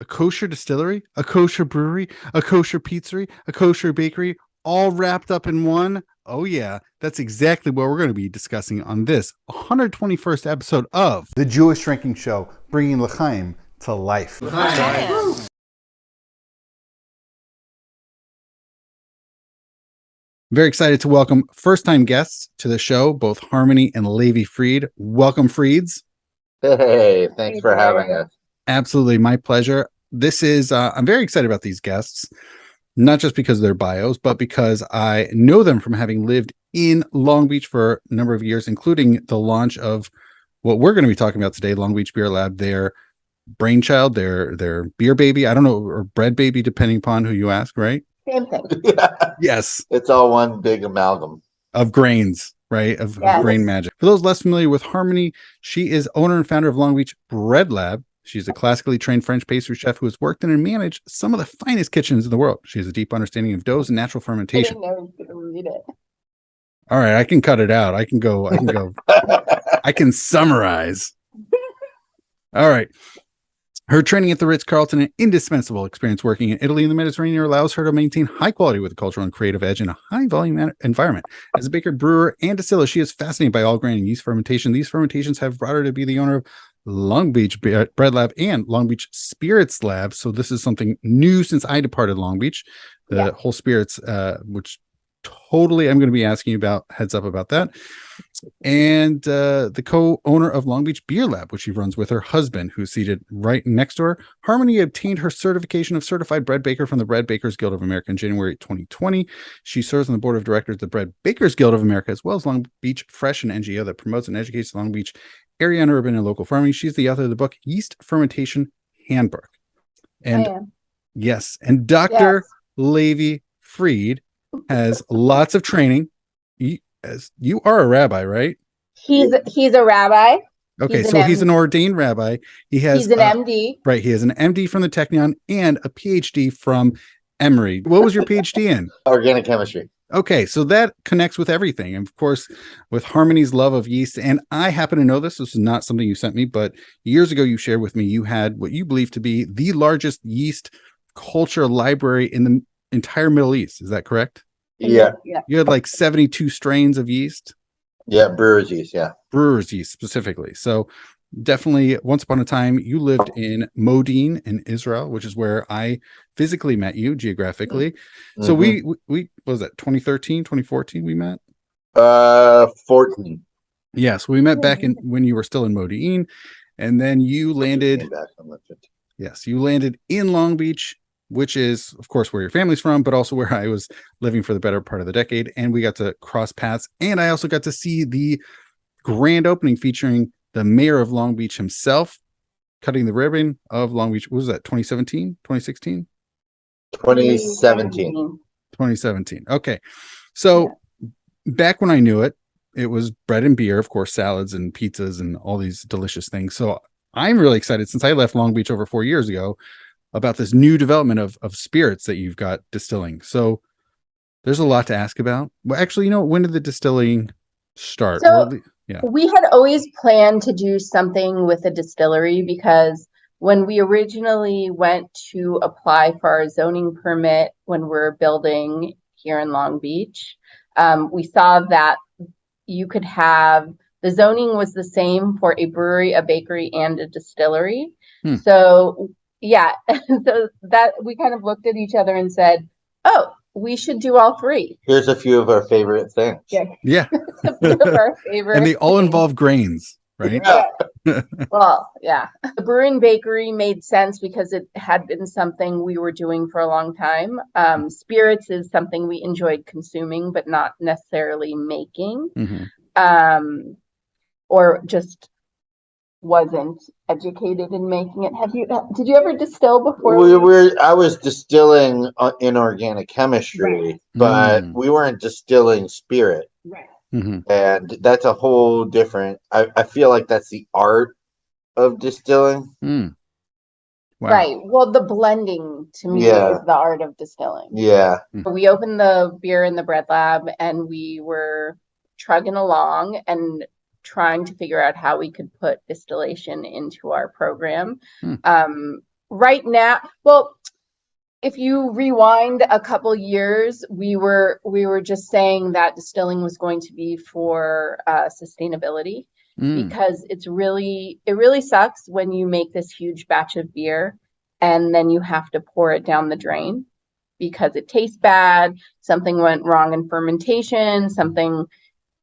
A kosher distillery, a kosher brewery, a kosher pizzeria, a kosher bakery, all wrapped up in one. Oh, yeah, that's exactly what we're going to be discussing on this 121st episode of The Jewish Drinking Show, bringing L'chaim to life. Very excited to welcome first-time guests to the show, both Harmony and Levi Fried. Welcome, Frieds. Hey, thanks for having us. Absolutely, my pleasure. This is, I'm very excited about these guests, not just because of their bios, but because I know them from having lived in Long Beach for a number of years, including the launch of what we're going to be talking about today, Long Beach Beer Lab, their brainchild, their beer baby, I don't know, or bread baby, depending upon who you ask, right? Same thing. Yes. It's all one big amalgam Of grains, right? Of grain magic. For those less familiar with Harmony, she is owner and founder of Long Beach Bread Lab. She's a classically trained French pastry chef who has worked in and managed some of the finest kitchens in the world. She has a deep understanding of doughs and natural fermentation. I didn't know I was going to read it. All right, I can cut it out. I can go. I can summarize. All right. Her training at the Ritz-Carlton and indispensable experience working in Italy and the Mediterranean allows her to maintain high quality with a cultural and creative edge in a high-volume environment. As a baker, brewer, and distiller, she is fascinated by all grain and yeast fermentation. These fermentations have brought her to be the owner of Long Beach Bread Lab and Long Beach Spirits Lab. So this is something new since I departed Long Beach. The whole spirits, which totally I'm going to be asking you about, heads up about that. And the co-owner of Long Beach Beer Lab, which she runs with her husband, who's seated right next to her. Harmony obtained her certification of certified bread baker from the Bread Bakers Guild of America in January 2020. She serves on the board of directors of the Bread Bakers Guild of America, as well as Long Beach Fresh, an NGO that promotes and educates the Long Beach area and urban and local farming. She's the author of the book Yeast Fermentation Handbook. And yes, and Dr. Levi Fried has lots of training. As you are a rabbi, right? He's a rabbi. Okay, he's an ordained rabbi. He's an MD. Right, he has an MD from the Technion and a PhD from Emory. What was your PhD in? Organic chemistry. Okay, so that connects with everything. And of course, with Harmony's love of yeast. And I happen to know this is not something you sent me, but years ago you shared with me you had what you believe to be the largest yeast culture library in the entire Middle East. Is that correct? Yeah. You had like 72 strains of yeast. Yeah, brewer's yeast. Yeah. Brewer's yeast specifically. So definitely once upon a time you lived in Modin in Israel, which is where I physically met you geographically. Mm-hmm. So we what was that 2013, 2014 we met? 14. Yes, we met back in when you were still in Modin, and then you landed. Yes, you landed in Long Beach, which is, of course, where your family's from, but also where I was living for the better part of the decade. And we got to cross paths. And I also got to see the grand opening featuring the mayor of Long Beach himself, cutting the ribbon of Long Beach. What was that, 2017, 2016? 2017. 2017. Okay. So back when I knew it, it was bread and beer, of course, salads and pizzas and all these delicious things. So I'm really excited since I left Long Beach over 4 years ago about this new development of spirits that you've got distilling. So there's a lot to ask about. Well, actually, when did the distilling start? So we had always planned to do something with a distillery because when we originally went to apply for our zoning permit when we're building here in Long Beach, we saw that you could have the zoning was the same for a brewery, a bakery, and a distillery. So so that we kind of looked at each other and said, oh, we should do all three. Here's a few of our favorite things. Yeah. A few of our favorite and they all involve grains, right? Well, yeah. The brewery and bakery made sense because it had been something we were doing for a long time. Spirits is something we enjoyed consuming, but not necessarily making. Mm-hmm. Or just wasn't educated in making it. Did you ever distill before? I was distilling in organic chemistry, but we weren't distilling spirit. Right. Mm-hmm. And that's a whole different, I feel like that's the art of distilling. Wow. Right. Well, the blending to me is the art of distilling. Yeah. We opened the beer in the bread lab and we were trugging along and trying to figure out how we could put distillation into our program. right now, well, if you rewind a couple years, we were just saying that distilling was going to be for sustainability, because it really sucks when you make this huge batch of beer and then you have to pour it down the drain because it tastes bad, something went wrong in fermentation, something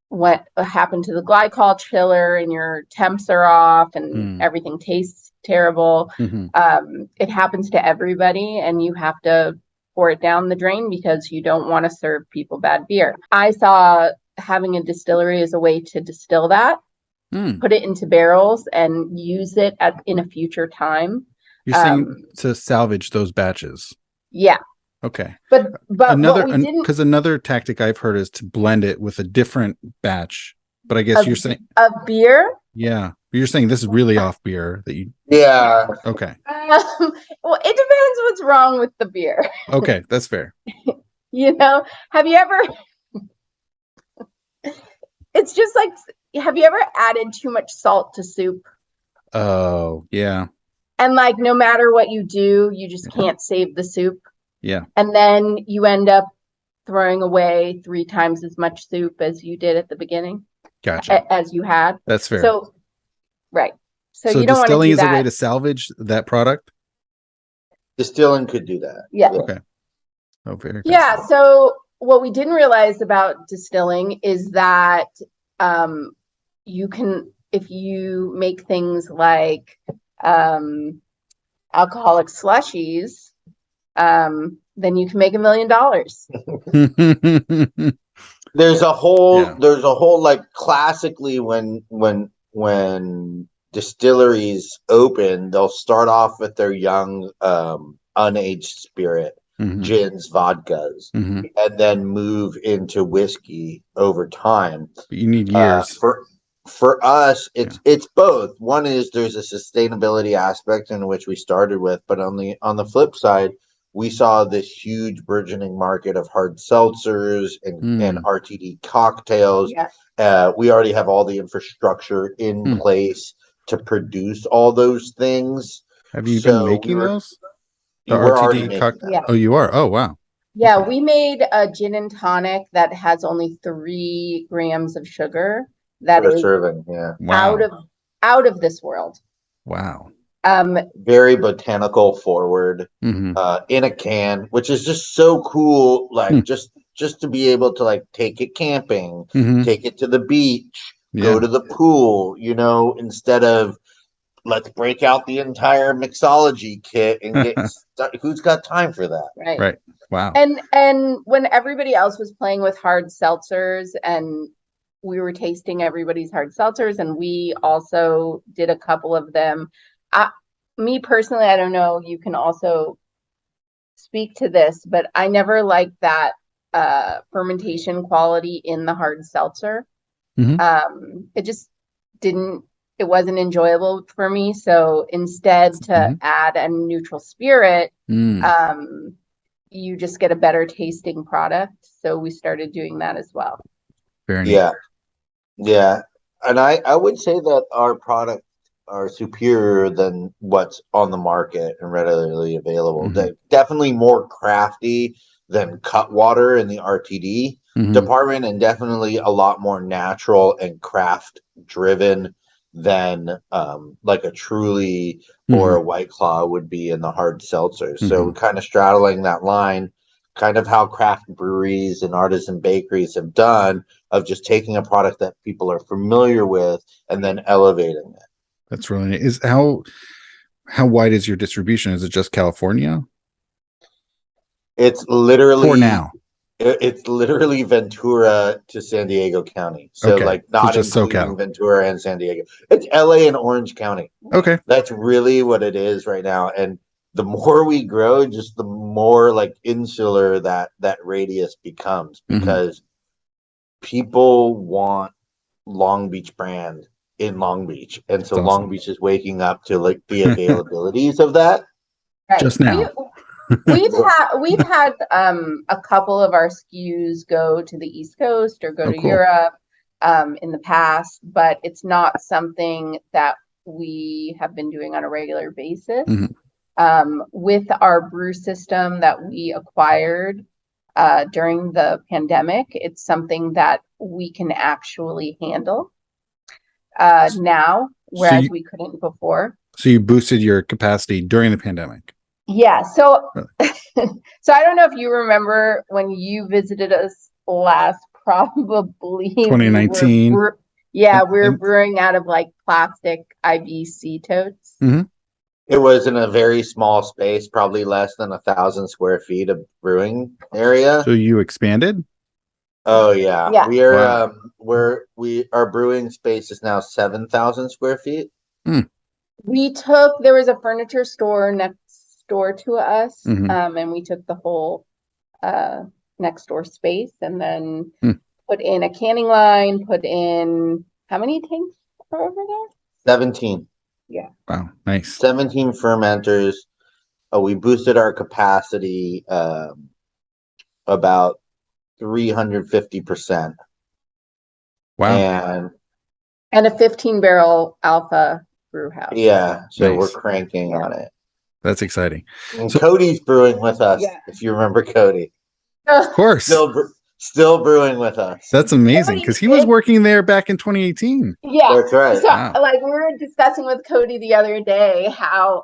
what happened to the glycol chiller and your temps are off and everything tastes terrible. It happens to everybody and you have to pour it down the drain because you don't want to serve people bad beer. I saw having a distillery as a way to distill that, put it into barrels and use it in a future time. You're saying to salvage those batches. Yeah. Okay. But another, what we didn't, because another tactic I've heard is to blend it with a different batch. But I guess you're saying of beer. Yeah. But you're saying this is really off beer that you. Yeah. Okay. Well, it depends what's wrong with the beer. Okay, that's fair. Have you ever? It's just like, have you ever added too much salt to soup? Oh, yeah. And like, no matter what you do, you just can't save the soup. Yeah. And then you end up throwing away 3 times as much soup as you did at the beginning. Gotcha. As you had. That's fair. So, right. So you don't want to distilling do is that. a way to salvage that product? Distilling could do that. Yeah. Okay. Oh, very Yeah. So what we didn't realize about distilling is that you can, if you make things like alcoholic slushies, then you can make $1 million. There's a whole like classically when distilleries open, they'll start off with their young unaged spirit, gins, vodkas, and then move into whiskey over time. But you need years. For us, it's both. One is there's a sustainability aspect in which we started with, but on the flip side, we saw this huge burgeoning market of hard seltzers and RTD cocktails. Yeah. We already have all the infrastructure in place to produce all those things. Have you been making those? The We're already RTD making that. Yeah. Oh, you are? Oh, wow. Yeah, Okay. we made a gin and tonic that has only 3 grams of sugar. That For is serving, yeah. Wow. out of this world. Wow. Very botanical forward, Mm-hmm. in a can, which is just so cool. Like just to be able to like take it camping, take it to the beach, go to the pool, instead of let's break out the entire mixology kit and get who's got time for that? Right. Wow. And when everybody else was playing with hard seltzers and we were tasting everybody's hard seltzers and we also did a couple of them. Me personally, I don't know, you can also speak to this, but I never liked that fermentation quality in the hard seltzer. It just it wasn't enjoyable for me. So instead to add a neutral spirit, you just get a better tasting product. So we started doing that as well. Very neat. Yeah. And I would say that our products are superior than what's on the market and readily available. They're definitely more crafty than Cutwater in the RTD department, and definitely a lot more natural and craft driven than like a Truly or a White Claw would be in the hard seltzers. So kind of straddling that line, kind of how craft breweries and artisan bakeries have done, of just taking a product that people are familiar with and then elevating it. That's really neat. Is how wide is your distribution? Is it just California? It's literally for now. It's literally Ventura to San Diego County. So like not just including SoCal. Ventura and San Diego. It's LA and Orange County. Okay. That's really what it is right now. And the more we grow, just the more like insular that radius becomes, because people want Long Beach brand in Long Beach. And so Long Beach is waking up to like the availabilities of that. Right. Just now. We've had a couple of our SKUs go to the East Coast or go to Europe in the past, but it's not something that we have been doing on a regular basis. With our brew system that we acquired during the pandemic, it's something that we can actually handle now, whereas we couldn't before. So you boosted your capacity during the pandemic. Yeah. So, so I don't know if you remember when you visited us last, probably 2019. we were brewing out of like plastic IBC totes. Mm-hmm. It was in a very small space, probably less than 1,000 square feet of brewing area. So you expanded? Oh yeah. Yeah. We are our brewing space is now 7,000 square feet. There was a furniture store next door to us, and we took the whole next door space and then put in a canning line, put in how many tanks are over there? 17. Yeah. Wow, nice. 17 fermenters. We boosted our capacity about 350%. Wow. And a 15-barrel alpha brew house. Yeah, so nice. we're cranking on it. That's exciting. And Cody's brewing with us, if you remember Cody. Of course. Still brewing with us. That's amazing, because he was working there back in 2018. Yeah, that's right. So, like, we were discussing with Cody the other day how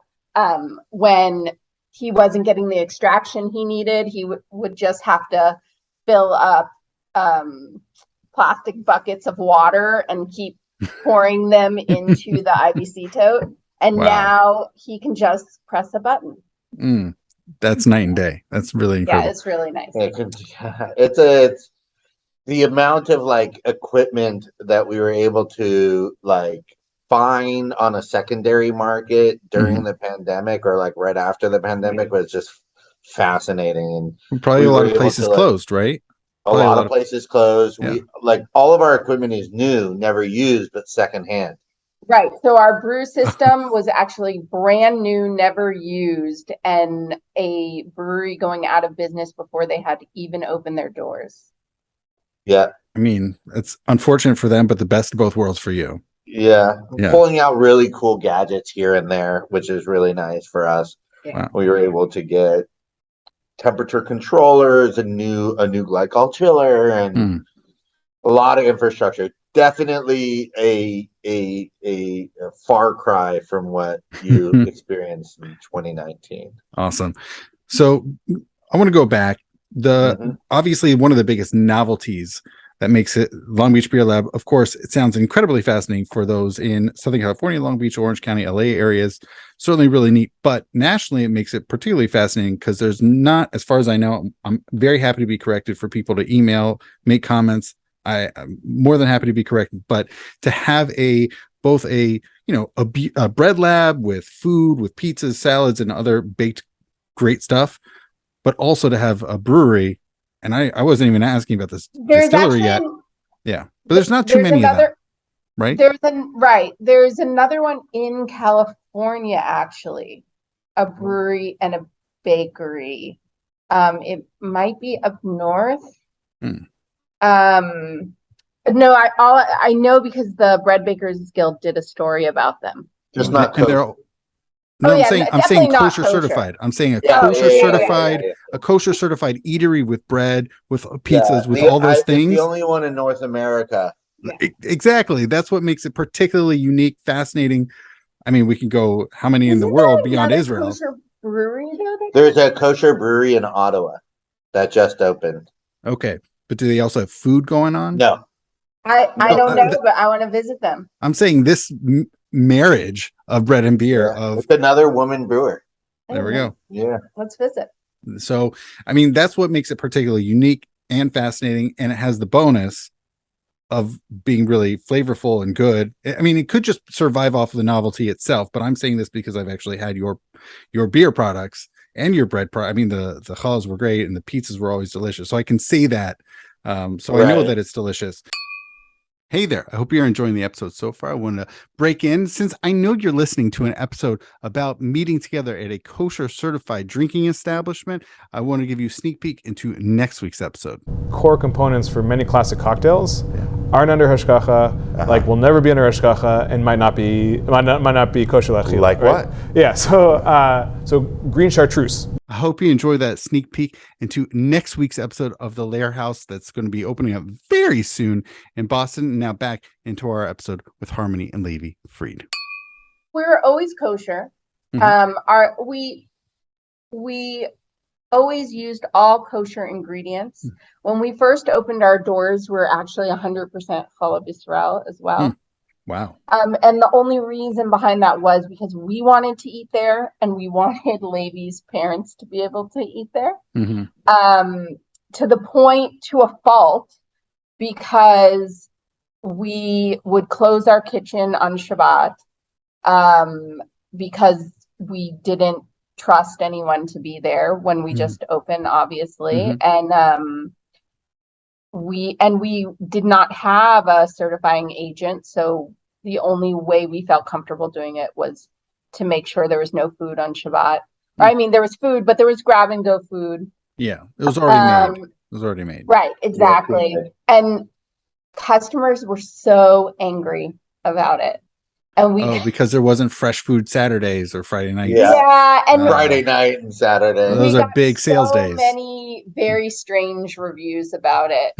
when he wasn't getting the extraction he needed, he would just have to fill up plastic buckets of water and keep pouring them into the IBC tote. And now he can just press a button. That's night and day. That's really incredible. Yeah, it's really nice. It's the amount of like equipment that we were able to like find on a secondary market during the pandemic or like right after the pandemic was just fascinating. And probably a lot of places closed, right? A lot of places closed. We like all of our equipment is new, never used, but secondhand. Right. So our brew system was actually brand new, never used, and a brewery going out of business before they had to even open their doors. Yeah. I mean, it's unfortunate for them, but the best of both worlds for you. Yeah. Pulling out really cool gadgets here and there, which is really nice for us. Yeah. We were able to get temperature controllers, a new glycol chiller, and a lot of infrastructure. Definitely a far cry from what you experienced in 2019. Awesome. So I want to go back. Obviously one of the biggest novelties that makes it Long Beach Beer Lab, of course, it sounds incredibly fascinating for those in Southern California, Long Beach, Orange County, LA areas. Certainly really neat, but nationally it makes it particularly fascinating because there's not, as far as I know, I'm very happy to be corrected for people to email, make comments. I'm more than happy to be corrected, but to have both a bread lab with food, with pizzas, salads, and other baked great stuff, but also to have a brewery. And I wasn't even asking about this distillery yet. Yeah, but there's not too many of them, right? There's another one in California, actually, a brewery and a bakery. It might be up north. No, I know because the Bread Bakers Guild did a story about them. Just not kosher. I'm saying kosher certified. I'm saying a kosher certified eatery with bread, with pizzas, with all those things. It's the only one in North America. Exactly. That's what makes it particularly unique, fascinating. I mean, we can go how many in the world beyond Israel? Kosher brewery, there's a kosher brewery in Ottawa that just opened. Okay. But do they also have food going on? No. I don't know, but I want to visit them. I'm saying this marriage of bread and beer with another woman brewer. There we go. Yeah. Let's visit. So, I mean, that's what makes it particularly unique and fascinating. And it has the bonus of being really flavorful and good. I mean, it could just survive off of the novelty itself, but I'm saying this because I've actually had your beer products and your bread I mean, the challahs were great and the pizzas were always delicious. So I can say that. I know that it's delicious. Hey there. I hope you're enjoying the episode so far. I want to break in since I know you're listening to an episode about meeting together at a kosher certified drinking establishment. I want to give you a sneak peek into next week's episode. Core components for many classic cocktails aren't under hashgacha, like will never be under hashgacha, and might not be kosher l'achila. Like right? what? Yeah. So green chartreuse. I hope you enjoy that sneak peek into next week's episode of the Lair House that's going to be opening up very soon in Boston. Now back into our episode with Harmony and Levi Fried. We were always kosher. We always used all kosher ingredients. When we first opened our doors, we were actually 100% Challah Israel as well. Wow. And the only reason behind that was because we wanted to eat there and we wanted Levi's parents to be able to eat there. To the point, to a fault, because we would close our kitchen on Shabbat because we didn't trust anyone to be there when we just opened, obviously. And we did not have a certifying agent, so the only way we felt comfortable doing it was to make sure there was no food on Shabbat. I mean, there was food, but there was grab and go food. Yeah, it was already made. It was already made. Right, exactly. And customers were so angry about it. And because there wasn't fresh food Saturdays or Friday nights. And Friday night and Saturday. Those are big sales days. Many very strange reviews about it.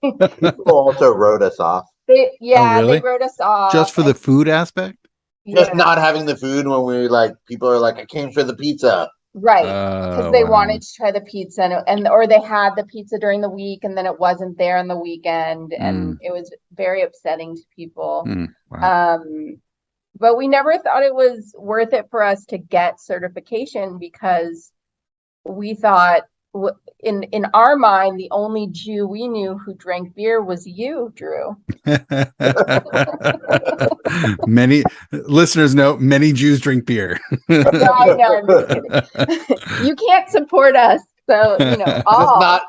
People also wrote us off. Really? They wrote us off just for the food aspect. Just not having the food when we people are like, I came for the pizza. Right, because they wanted to try the pizza or they had the pizza during the week and then it wasn't there on the weekend, and it was very upsetting to people. Wow. But we never thought it was worth it for us to get certification because we thought in our mind the only Jew we knew who drank beer was you, Drew. Many listeners know many Jews drink beer. I know, I'm just kidding. You can't support us, so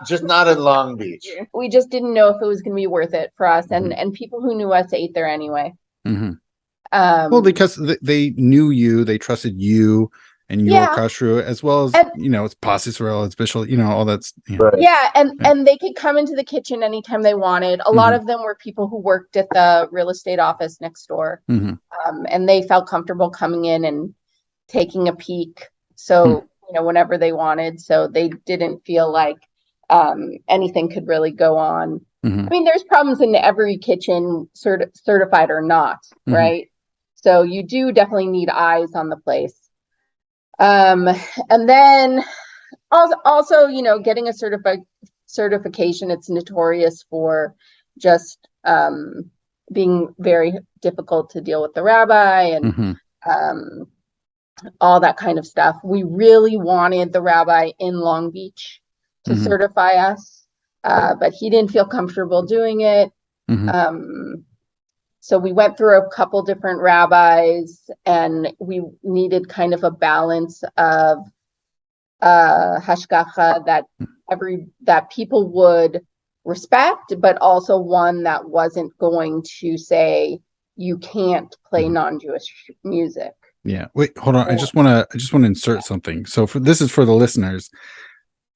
just not in Long Beach. We just didn't know if it was going to be worth it for us, and people who knew us ate there anyway. Well, because they knew you, they trusted you and your kashrut, as well as it's Pas Yisrael, it's Bishul, all that's and they could come into the kitchen anytime they wanted. A lot of them were people who worked at the real estate office next door, and they felt comfortable coming in and taking a peek. So whenever they wanted, so they didn't feel like anything could really go on. I mean, there's problems in every kitchen, certified or not, right? So you do definitely need eyes on the place. And then also, getting a certification, it's notorious for just being very difficult to deal with the rabbi and all that kind of stuff. We really wanted the rabbi in Long Beach to certify us, but he didn't feel comfortable doing it. So we went through a couple different rabbis, and we needed kind of a balance of hashgacha that people would respect, but also one that wasn't going to say you can't play non-Jewish music. Yeah. Wait, hold on. I just want to insert something. So this is for the listeners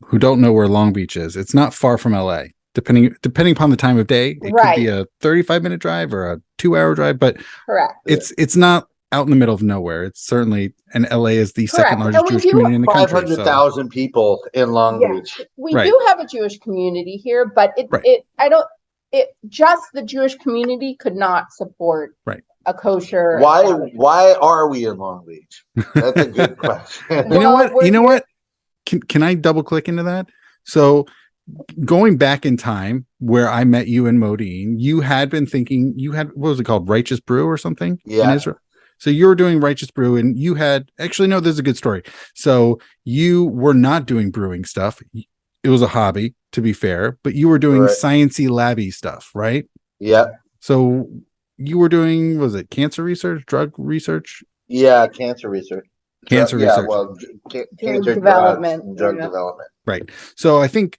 who don't know where Long Beach is. It's not far from LA. Depending upon the time of day, it could be a 35-minute drive or a 2-hour drive, but correct. It's not out in the middle of nowhere. It's certainly, and LA is the second largest Jewish community in the country. 500,000 people in Long Beach. We do have a Jewish community here, but just the Jewish community could not support a kosher. Why are we in Long Beach? That's a good question. You know what? Can I double click into that? So going back in time where I met you in Modine, you had been thinking, what was it called? Righteous Brew or something in Israel? So you were doing Righteous Brew, and you had this is a good story. So you were not doing brewing stuff. It was a hobby, to be fair, but you were doing sciencey labby stuff, right? Yeah. So you were doing, was it cancer research, drug research? Yeah, cancer research. Cancer research. Well, cancer development. Drug development. Right. So I think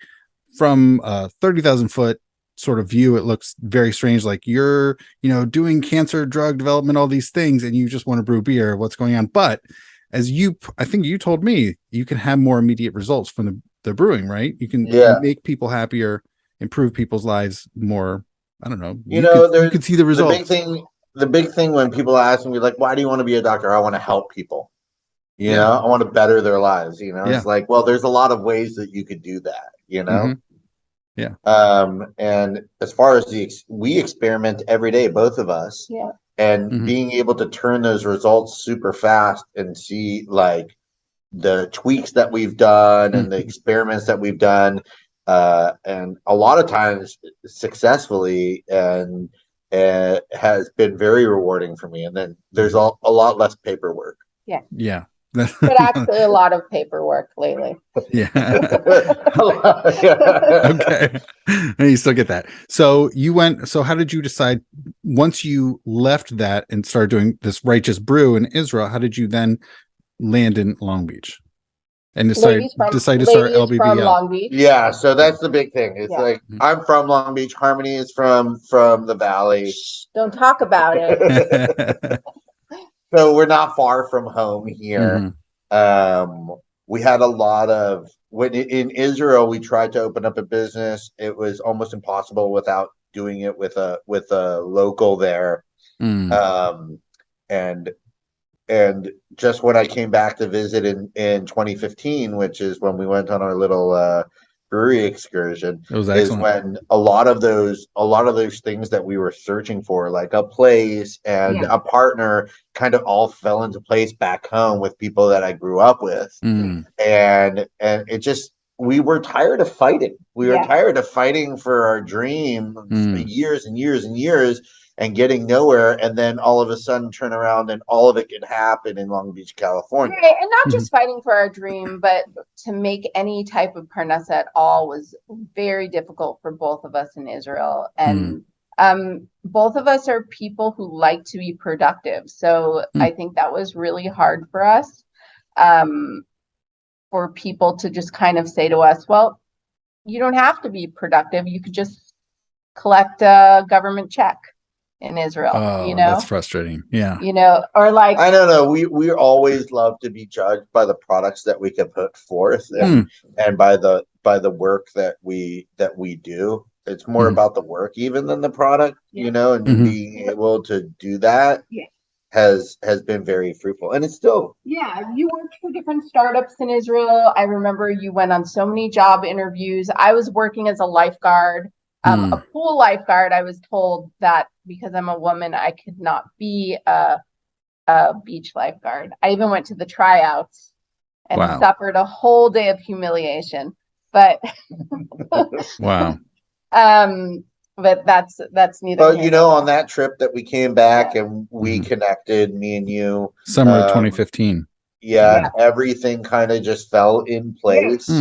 from a 30,000 foot sort of view, it looks very strange. Like you're, doing cancer drug development, all these things, and you just want to brew beer. What's going on? But I think you told me, you can have more immediate results from the brewing, right? You can make people happier, improve people's lives more I don't know. You know, you could see the results. The big thing when people ask me, like, why do you want to be a doctor? I want to help people. You know, I want to better their lives. You know, it's like, well, there's a lot of ways that you could do that, you know? Yeah. And as far as we experiment every day, both of us. Yeah. And being able to turn those results super fast and see like the tweaks that we've done and the experiments that we've done, and a lot of times successfully, and has been very rewarding for me. And then there's a lot less paperwork. Yeah. But actually a lot of paperwork lately. Yeah. Okay. You still get that. So how did you decide once you left that and started doing this Righteous Brew in Israel, how did you then land in Long Beach and decide to start from LBBL? Long Beach. Yeah, so that's the big thing. It's like I'm from Long Beach. Harmony is from the Valley. Don't talk about it. So we're not far from home here. We had a lot of when in Israel we tried to open up a business. It was almost impossible without doing it with a local there. And just when I came back to visit in 2015, which is when we went on our little brewery excursion, is when a lot of those things that we were searching for, like a place and a partner, kind of all fell into place back home with people that I grew up with. And it just, we were tired of fighting. We were tired of fighting for our dream years and years and years and getting nowhere, and then all of a sudden turn around and all of it could happen in Long Beach, California. Right, and not just fighting for our dream, but to make any type of parnasa at all was very difficult for both of us in Israel. And both of us are people who like to be productive. So I think that was really hard for us, for people to just kind of say to us, well, you don't have to be productive. You could just collect a government check in Israel. That's frustrating. Yeah. Or like, I don't know. We always love to be judged by the products that we can put forth and by the work that we do. It's more about the work even than the product, and being able to do that has been very fruitful. And it's still. Yeah. You worked for different startups in Israel. I remember you went on so many job interviews. I was working as a lifeguard. A pool lifeguard. I was told that because I'm a woman, I could not be a beach lifeguard. I even went to the tryouts and suffered a whole day of humiliation. But wow. But that's neither. But on that trip that we came back and we connected, me and you, summer of 2015. Everything kind of just fell in place.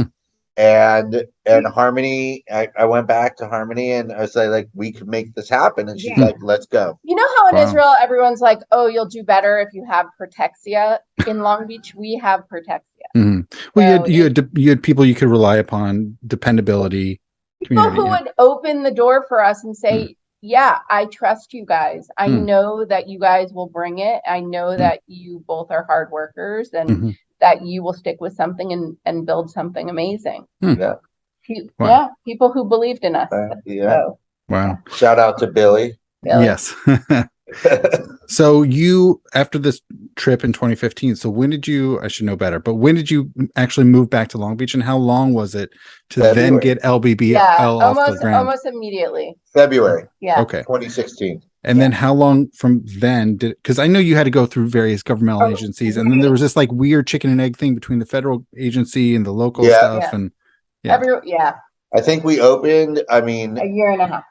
And Harmony, I went back to Harmony and I was like, we could make this happen. And she's like, let's go. You know how in Israel, everyone's like, oh, you'll do better if you have Protexia. In Long Beach, we have Protexia. Well, you had people you could rely upon, dependability. People who would open the door for us and say, yeah, I trust you guys. I know that you guys will bring it. I know that you both are hard workers and that you will stick with something and build something amazing. People who believed in us. Wow. Shout out to Billy. Yes. So you, after this trip in 2015, so when did you, I should know better, but when did you actually move back to Long Beach and how long was it to then get LBBL off the ground? Almost immediately. February. Yeah. Okay. 2016. And then how long from then because I know you had to go through various governmental agencies and then there was this like weird chicken and egg thing between the federal agency and the local stuff. And I think we opened, a year and a half.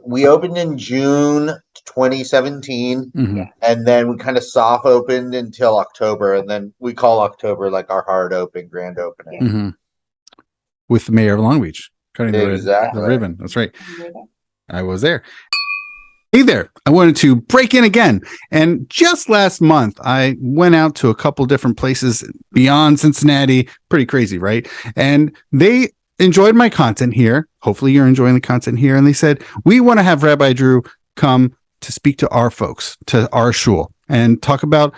We opened in June 2017 and then we kind of soft opened until October, and then we call October like our hard open, grand opening. With the mayor of Long Beach cutting the ribbon. That's right. I was there. Hey there, I wanted to break in again. And just last month, I went out to a couple different places beyond Cincinnati. Pretty crazy, right? And they enjoyed my content here. Hopefully you're enjoying the content here. And they said, we want to have Rabbi Drew come to speak to our folks, to our shul, and talk about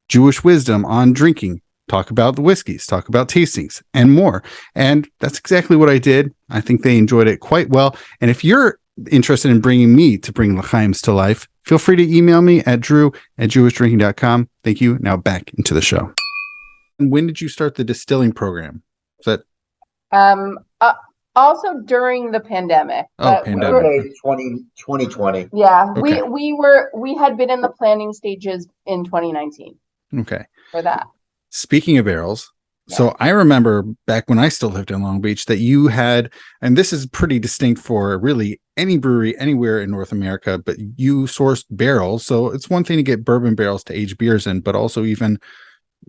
Jewish wisdom on drinking, talk about the whiskeys, talk about tastings, and more. And that's exactly what I did. I think they enjoyed it quite well. And if you're interested in bringing me to bring L'chaims to life, feel free to email me at drew@jewishdrinking.com. Thank you. Now back into the show. And when did you start the distilling program? Is that Also during the pandemic. Oh, but we pandemic. were- Okay, 2020. yeah, Okay. we had been in the planning stages in 2019 okay? for that. Speaking of barrels, so I remember back when I still lived in Long Beach that you had, and this is pretty distinct for really any brewery anywhere in North America, but you sourced barrels. So it's one thing to get bourbon barrels to age beers in, but also even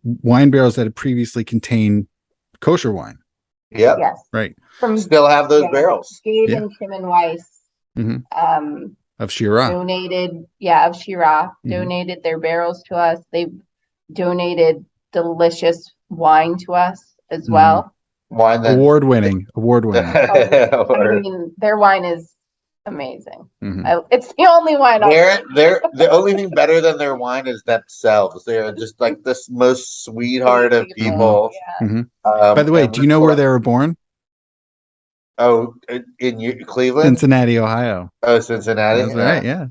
wine barrels that had previously contained kosher wine, Yep. Yes. right? From Still have those Yeah. barrels. Gabe Yeah. and Kim and Weiss Mhm. um Of Shiraz. donated of Shiraz Mhm. donated their barrels to us. They've donated delicious wine to us as Mhm. well. Wine that Award winning. I Or- mean, their wine is amazing. Mhm. It's the only wine. they're the only thing better than their wine is themselves. They're just like this most sweetheart of people. Yeah. Mhm. By the way, do you know where they were born? Oh, in Cleveland? Cincinnati, Ohio. Oh, Cincinnati. That's right. Yeah.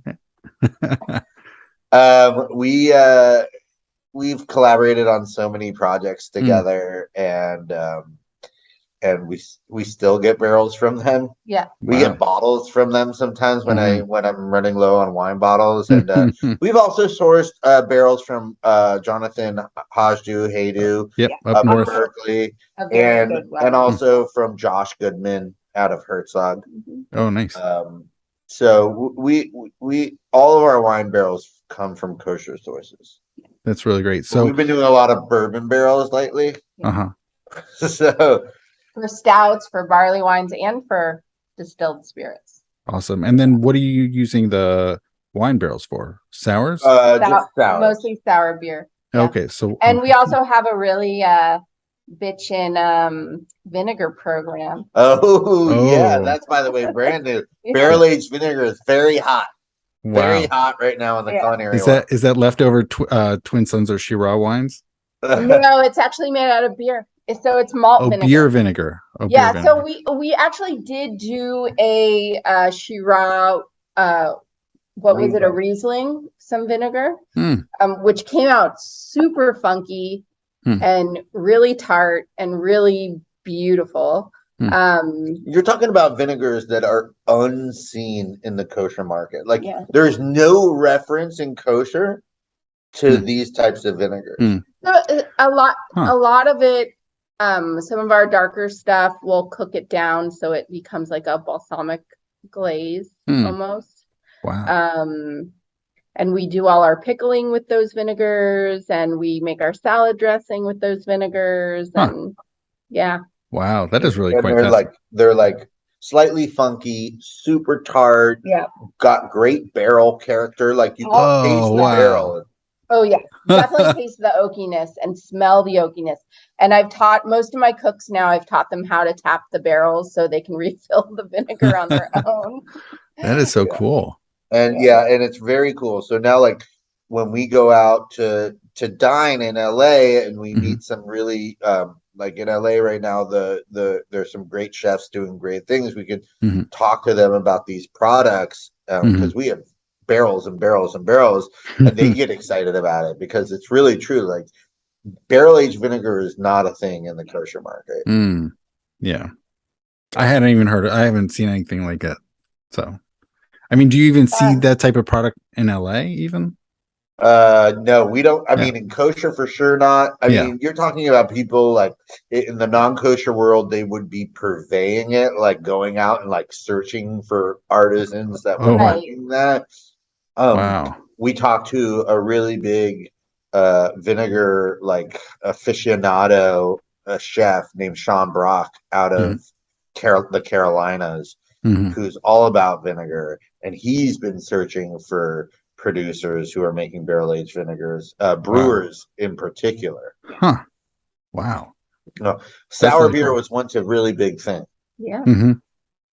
We've collaborated on so many projects Hmm. together, and we still get barrels from them. Yeah. We Wow. get bottles from them sometimes when Mhm. when I'm running low on wine bottles, and we've also sourced barrels from Jonathan Hajdu Haydu Yep. Yeah. Up up in north. Berkeley, A very and good one. and also from Josh Goodman out of Herzog. Mhm. Oh, nice. So we all of our wine barrels come from kosher sources. That's really great. So So, we've been doing a lot of bourbon barrels lately. uh-huh. So For stouts, for barley wines, and for distilled spirits. Awesome. And then what are you using the wine barrels for? Sours? just sour. Mostly sour beer. Yeah. Okay. So, And we also have a really bitchin' vinegar program. Oh, yeah, Oh. that's by the way brand new. Barrel aged vinegar is very hot, very wow. hot right now in the Yeah. culinary Is that leftover Twin Sons or Shiraz wines? world. No, it's actually made out of beer. So it's malt Oh, vinegar. beer vinegar. Oh, Yeah, beer so vinegar. we actually did do a Shiraz what was it, a Riesling, some vinegar, Hmm. which came out super funky Hmm. and really tart and really beautiful. Hmm. You're talking about vinegars that are unseen in the kosher market. Like Yeah. there's no reference in kosher to Hmm. these types of vinegars. Hmm. So a Huh. lot of it, some of our darker stuff, we'll cook it down so it becomes like a balsamic glaze Hmm. almost. Wow. And we do all our pickling with those vinegars, and we make our salad dressing with those vinegars, Huh. and yeah. Wow. That is really And quite they're fascinating. they're like slightly funky, super tart, Yeah. got great barrel character. Like you Oh, can taste the wow. barrel. Oh yeah, definitely taste the oakiness and smell the oakiness. And I've taught most of my cooks now, I've taught them how to tap the barrels so they can refill the vinegar on their own. That is so Yeah. cool. And and it's very cool. So now like when we go out to dine in LA and we Mhm. meet some really like in LA right now, there's some great chefs doing great things. We could Mhm. talk to them about these products because we have barrels and barrels and barrels, and they get excited about it because it's really true. Like barrel aged vinegar is not a thing in the kosher market. Mm. Yeah. I hadn't even heard it. I haven't seen anything like it. So, I mean, do you even see that type of product in LA even? No, we don't. I Yeah. mean, in kosher for sure not. I Yeah. mean, you're talking about people like in the non-kosher world, they would be purveying it, like going out and like searching for artisans that were Oh, wow. making that. Wow. We talked to a really big vinegar like aficionado, a chef named Sean Brock out of the Carolinas, Mhm. who's all about vinegar, and he's been searching for producers who are making barrel aged vinegars, brewers in particular. Huh. Wow. Sour really beer cool. was once a really big thing. Yeah. Mhm.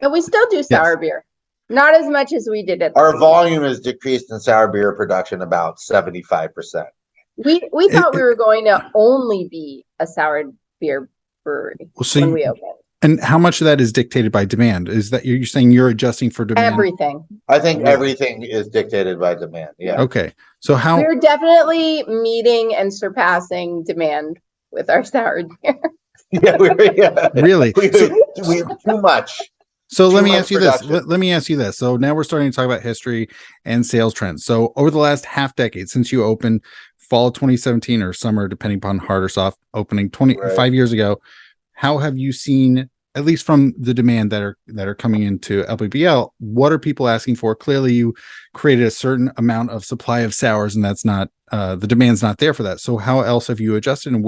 And we still do sour beer. Not as much as we did at the Our beginning. volume has decreased in sour beer production about 75%. We thought we were going to only be a sour beer brewery Well, so when you, we opened. And how much of that is dictated by demand? Is that you're saying you're adjusting for demand? Everything. I think Really? everything is dictated by demand. Yeah. Okay. So how We're definitely meeting and surpassing demand with our sour beer. Yeah. really? We have too much. So let Too me much ask you this. production. Let me ask you this. So now we're starting to talk about history and sales trends. So over the last half decade since you opened fall 2017 or summer, depending upon hard or soft opening 25 Right. years ago, how have you seen, at least from the demand that are coming into LBBL, what are people asking for? Clearly you created a certain amount of supply of sours and that's not the demand's not there for that. So how else have you adjusted, and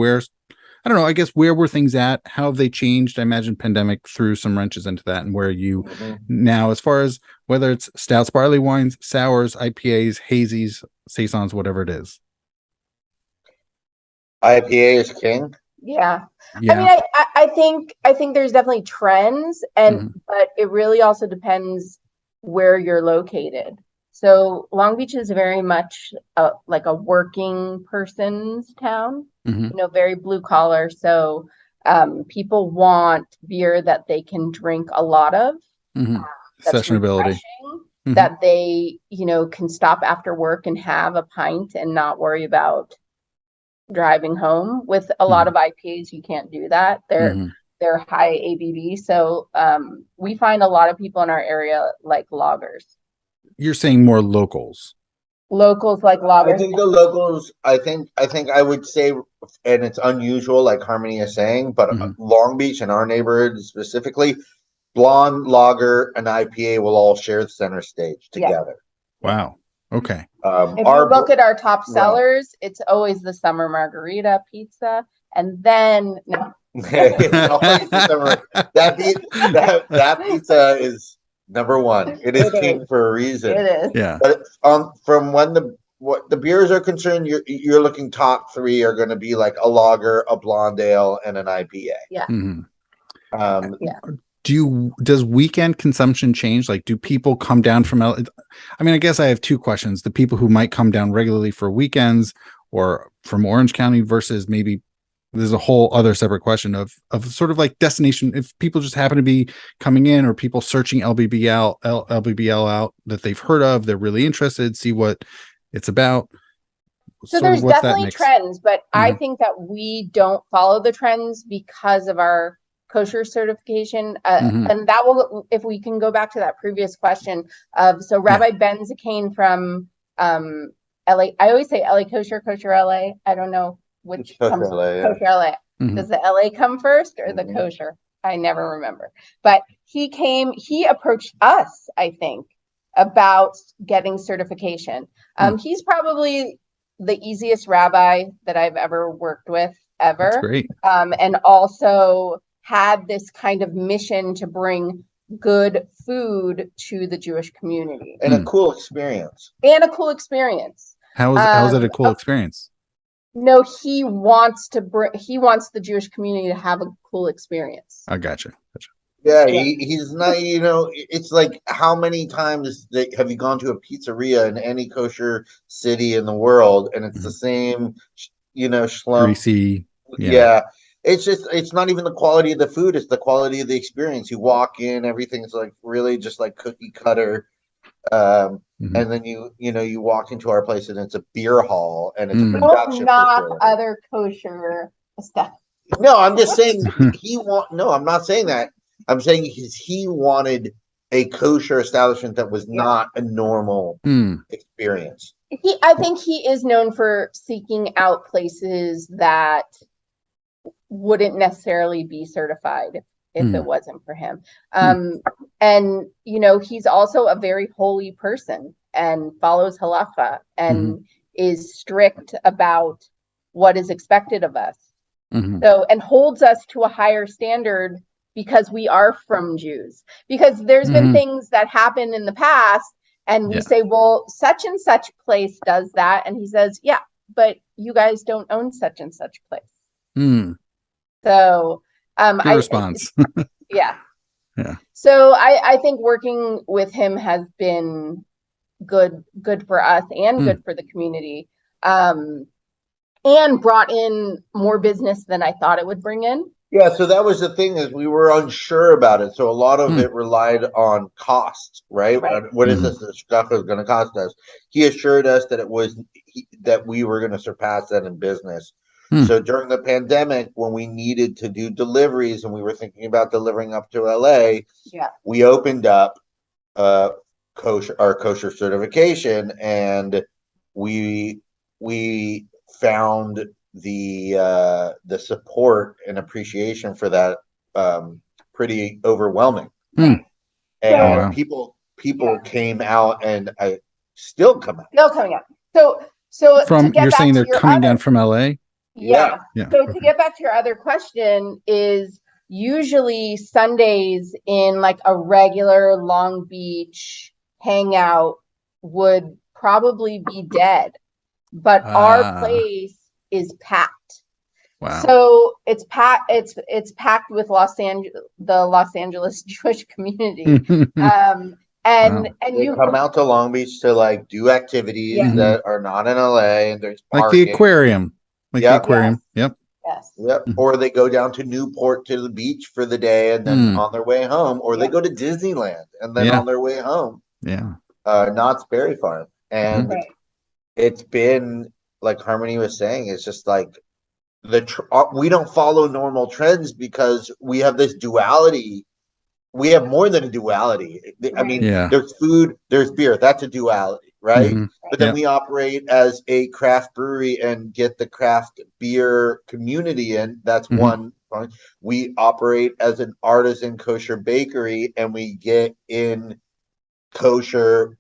I don't know, I guess where were things at? How have they changed? I imagine pandemic threw some wrenches into that, and where you now, as far as whether it's stouts, barley wines, sours, IPAs, hazies, saisons, whatever it is. IPA is king. Yeah. Yeah. I mean, I think there's definitely trends, and but it really also depends where you're located. So Long Beach is very much like a working person's town, Mhm. you know, very blue collar. So people want beer that they can drink a lot of, Mhm. that's Sessionability. refreshing, Mhm. that they, you know, can stop after work and have a pint and not worry about driving home. With a lot of IPAs, you can't do that. They're high ABV. So we find a lot of people in our area like lagers. You're saying more locals. Locals like I lagers. think the locals. I think I would say, and it's unusual, like Harmony is saying, but Long Beach and our neighborhood specifically, blonde, lager, and IPA will all share the center stage together. Wow. Okay. If you look at our top sellers, it's always the summer margarita pizza, and then It's always the summer. That pizza is number one. It is king for a reason. it is. Yeah. But from when what the beers are concerned, you're looking top three are going to be like a lager, a blonde ale, and an IPA. Yeah. Does weekend consumption change? Like, do people come down from I mean, I guess I have two questions. The people who might come down regularly for weekends or from Orange County versus maybe there's a whole other separate question of sort of like destination. If people just happen to be coming in, or people searching LBBL out that they've heard of, they're really interested, see what it's about. So there's definitely trends, but I think that we don't follow the trends because of our kosher certification. And that will, if we can go back to that previous question of, so Rabbi Ben Zakane from LA, I always say LA kosher LA. I don't know which comes kosher LA. Does the LA come first or the kosher? I never remember. But he approached us, I think, about getting certification. He's probably the easiest rabbi that I've ever worked with ever. That's great. And also had this kind of mission to bring good food to the Jewish community. And a cool experience. How is it a cool experience? No, he wants the Jewish community to have a cool experience. I gotcha. Yeah, he's not, it's like, how many times have you gone to a pizzeria in any kosher city in the world, and it's the same, schlump. Greasy. Yeah. It's not even the quality of the food, it's the quality of the experience. You walk in, everything's like really just like cookie cutter. And then you walk into our place and it's a beer hall and it's a production facility. Other kosher stuff. No, I'm just saying I'm not saying that. I'm saying he wanted a kosher establishment that was not a normal experience. I think he is known for seeking out places that wouldn't necessarily be certified if it wasn't for him. And he's also a very holy person and follows halacha and is strict about what is expected of us. So, and holds us to a higher standard because we are from Jews. Because there's been things that happen in the past, and we say, well, such and such place does that, and he says, yeah, but you guys don't own such and such place. So, good response. Yeah. So I think working with him has been good for us and good for the community. And brought in more business than I thought it would bring in. Yeah, so that was the thing is we were unsure about it. So a lot of it relied on cost, right? Right. What is this stuff is going to cost us? He assured us that that we were going to surpass that in business. So during the pandemic, when we needed to do deliveries and we were thinking about delivering up to LA, we opened up our kosher certification, and we found the support and appreciation for that pretty overwhelming. And wow. people came out, and I still come out. Still coming out. So From to get you're back saying to they're your coming other- down from LA? Yeah. Yeah. So okay. to get back to your other question is usually Sundays in like a regular Long Beach hangout would probably be dead, but our place is packed. Wow. So it's packed. It's packed with the Los Angeles Jewish community. And They you come out to Long Beach to like do activities that are not in LA, and there's like parking. the aquarium. Like the aquarium. Yep. Yes. Yep. Or they go down to Newport to the beach for the day and then on their way home, or they go to Disneyland and then on their way home. Yeah. Knott's Berry Farm. And it's been, like Harmony was saying, it's just like we don't follow normal trends because we have this duality. We have more than a duality. I mean, there's food, there's beer. That's a duality, right? But then we operate as a craft brewery and get the craft beer community in. That's one point. We operate as an artisan kosher bakery, and we get in kosher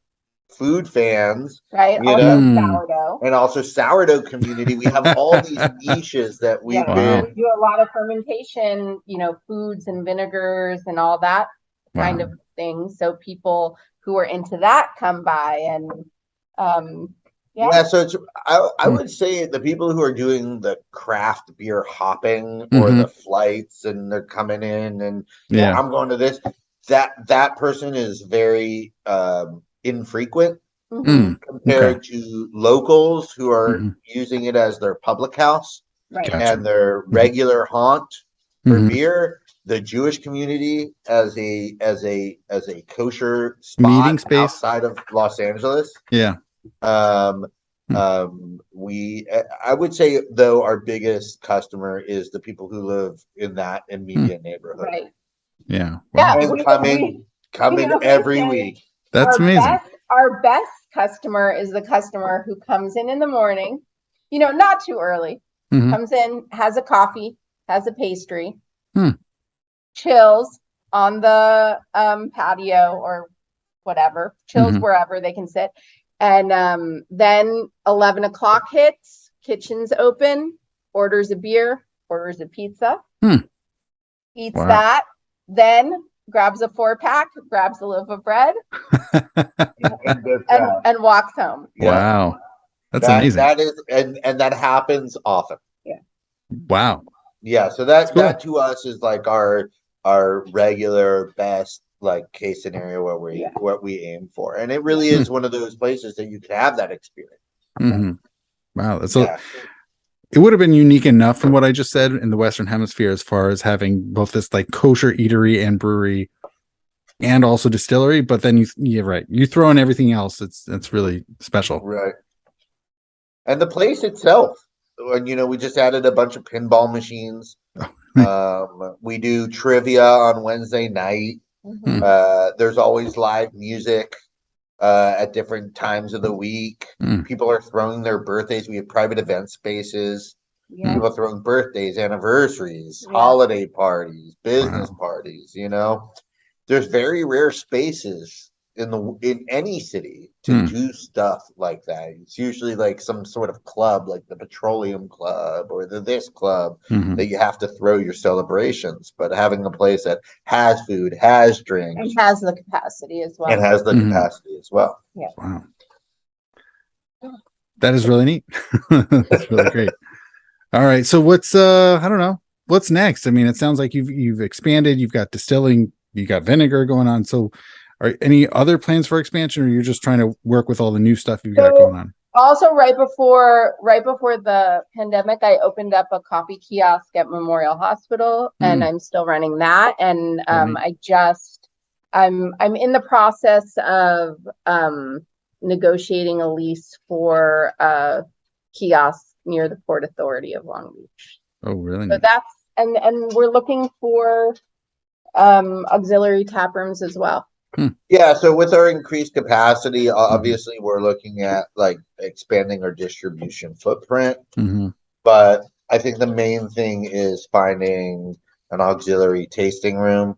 food fans, right? Also sourdough. And also sourdough community. We have all these niches that we've been. We do a lot of fermentation, foods and vinegars and all that kind of thing. So people who are into that come by and so it's, I would say the people who are doing the craft beer hopping or the flights and they're coming in and I'm going to this, that person is very infrequent compared to locals who are using it as their public house and their regular haunt for beer. The Jewish community as a kosher spot meeting space outside of Los Angeles. I would say though our biggest customer is the people who live in that immediate neighborhood. Right. Yeah. Wow. And come in every week. That's amazing. Our best customer is the customer who comes in the morning, not too early, comes in, has a coffee, has a pastry, chills on the patio or whatever, chills wherever they can sit. And then 11 o'clock hits, kitchen's open, orders a beer, orders a pizza, eats that, then grabs a 4-pack, grabs a loaf of bread, and walks home. Wow. That's amazing. That is, and that happens often. Yeah. Wow. Yeah. So that to us is like our regular best like case scenario what we aim for, and it really is one of those places that you can have that experience. Wow, it would have been unique enough from what I just said in the Western Hemisphere as far as having both this like kosher eatery and brewery and also distillery, but then you throw in everything else, it's really special, right? And the place itself, and we just added a bunch of pinball machines. We do trivia on Wednesday night. There's always live music at different times of the week. People are throwing their birthdays. We have private event spaces. People are throwing birthdays, anniversaries, holiday parties, business parties. There's very rare spaces in any city to do stuff like that. It's usually like some sort of club, like the Petroleum Club or this club that you have to throw your celebrations. But having a place that has food, has drinks, and has the capacity as well. Yeah. Wow. That is really neat. That's really great. All right. So what's I don't know, what's next? I mean, it sounds like you've expanded, you've got distilling, you got vinegar going on. So are any other plans for expansion, or you're just trying to work with all the new stuff you've got going on? Also, right before the pandemic, I opened up a coffee kiosk at Memorial Hospital, and I'm still running that. And I'm in the process of negotiating a lease for a kiosk near the Port Authority of Long Beach. Oh, really? So that's and we're looking for auxiliary tap rooms as well. Yeah, so with our increased capacity, obviously we're looking at like expanding our distribution footprint. But I think the main thing is finding an auxiliary tasting room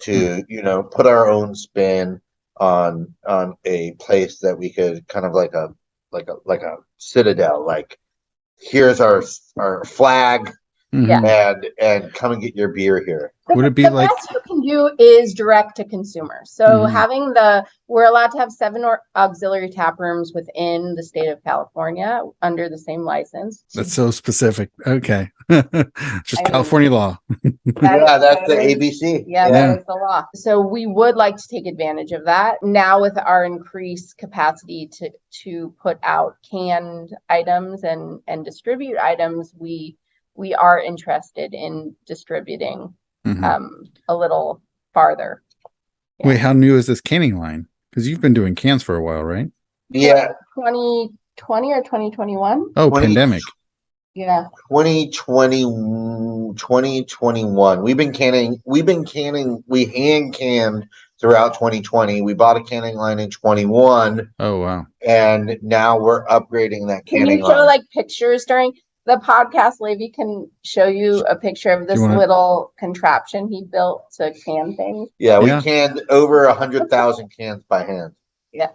to, put our own spin on a place that we could kind of like a citadel. Like, here's our flag, and come and get your beer here. Would it be the like best you can do is direct to consumer? So we're allowed to have 7 auxiliary tap rooms within the state of California under the same license. That's so specific. Okay. Just California law. That's the ABC. That is the law. So we would like to take advantage of that. Now with our increased capacity to put out canned items and distribute items, we are interested in distributing a little farther. Wait, how new is this canning line? Because you've been doing cans for a while, right? Yeah. 2020 or 2021? Oh, pandemic. Yeah. 2021. We've been canning. We hand canned throughout 2020. We bought a canning line in 21. Oh, wow. And now we're upgrading that canning line. Can you show like pictures during the podcast? Levy can show you a picture of this little contraption he built to can things. Yeah, we canned over 100,000 cans by hand. Yeah.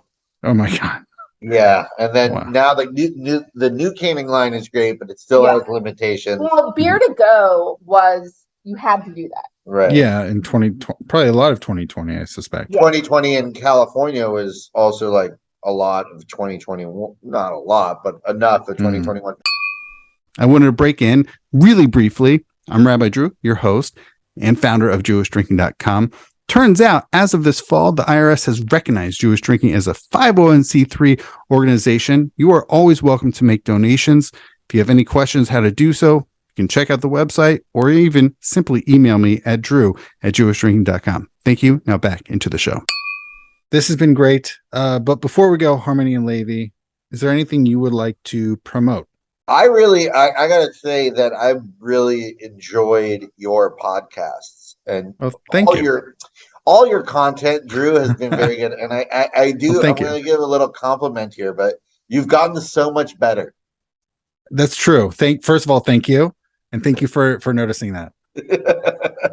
Oh my God. Yeah, and then now the new canning line is great, but it still has limitations. Well, Beer to Go you had to do that. Right. Yeah, in 2020, probably a lot of 2020, I suspect. 2020 in California was also like a lot of 2021. Not a lot, but enough of 2021. I wanted to break in really briefly. I'm Rabbi Drew, your host and founder of JewishDrinking.com. Turns out, as of this fall, the IRS has recognized Jewish Drinking as a 501c3 organization. You are always welcome to make donations. If you have any questions how to do so, you can check out the website or even simply email me at drew@jewishdrinking.com. Thank you. Now back into the show. This has been great. But before we go, Harmony and Levy, is there anything you would like to promote? I gotta say that I've really enjoyed your podcasts and all your content. Drew has been very good, and I'm going to give a little compliment here, but you've gotten so much better. That's true. First of all, thank you, and thank you for noticing that.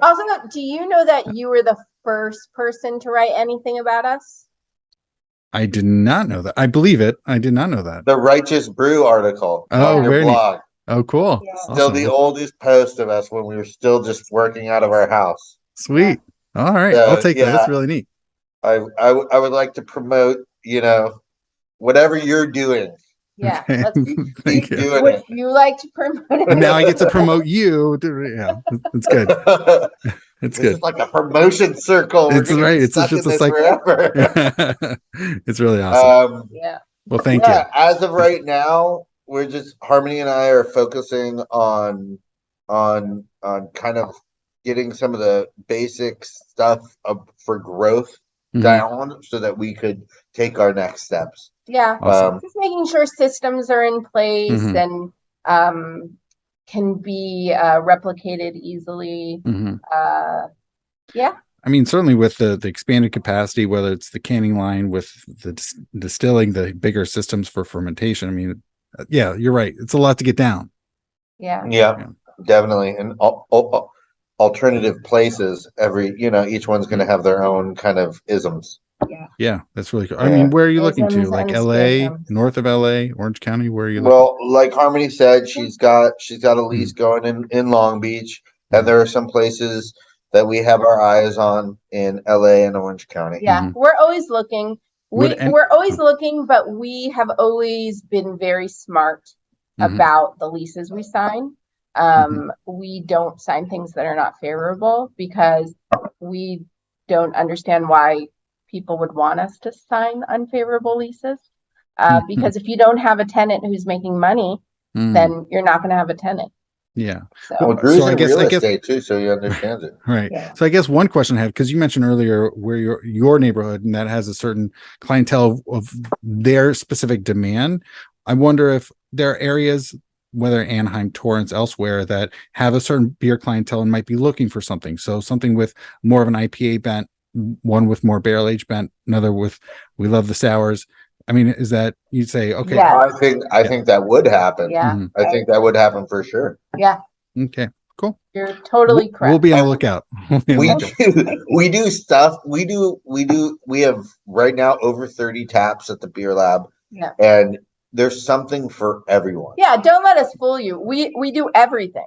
Also, do you know that you were the first person to write anything about us? I did not know that. I believe it. I did not know that. The Righteous Brew article on your blog. Oh, cool. Yeah. Still the oldest post of us when we were still just working out of our house. Sweet. All right. I'll take that. That's really neat. I would like to promote, whatever you're doing. Yeah. Thank you. Would you like to promote it? And now I get to promote you. Yeah, it's good. It's good. It's like a promotion circle. It's right. It's just like forever. It's really awesome. Yeah. Well, thank you. As of right now, we're just Harmony and I are focusing on kind of getting some of the basic stuff for growth down so that we could take our next steps. Yeah. Awesome. Just making sure systems are in place and can be replicated easily. Yeah. I mean, certainly with the expanded capacity, whether it's the canning line with the distilling, the bigger systems for fermentation. I mean, yeah, you're right. It's a lot to get down. Yeah. Definitely. And alternative places, each one's going to have their own kind of isms. Yeah, that's really cool. I mean, where are you looking to? Like LA, north of LA, Orange County? Where are you looking? Well, like Harmony said, she's got a lease going in Long Beach, and there are some places that we have our eyes on in LA and Orange County. Yeah, we're always looking. We're always looking, but we have always been very smart about the leases we sign. We don't sign things that are not favorable because we don't understand why people would want us to sign unfavorable leases. Because if you don't have a tenant who's making money, then you're not going to have a tenant. Yeah. So Well, Drew's So I in guess- real I guess- estate too, so he understands it. Right. Yeah. So I guess one question I have, because you mentioned earlier where your neighborhood and that has a certain clientele of their specific demand. I wonder if there are areas, whether Anaheim, Torrance, elsewhere, that have a certain beer clientele and might be looking for something. So something with more of an IPA bent, one with more barrel age bent, another with we love the sours. I mean, is that you'd say, okay, Yeah. I think that would happen. yeah, Mhm. I think that would happen for sure. yeah, okay, cool. you're totally correct. We'll be on the lookout. We'll be on the lookout. We do stuff. We have right now over 30 taps at the beer lab. Yeah. And there's something for everyone. Yeah, don't let us fool you. We do everything.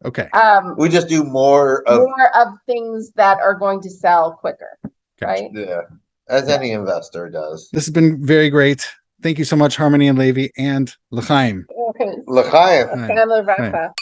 Okay. We just do more of More of things that are going to sell quicker, Gotcha. right? yeah, as any investor does. This has been very great. Thank you so much, Harmony and Levy and L'chaim. Okay. L'chaim. Right. Family Right. Rafa.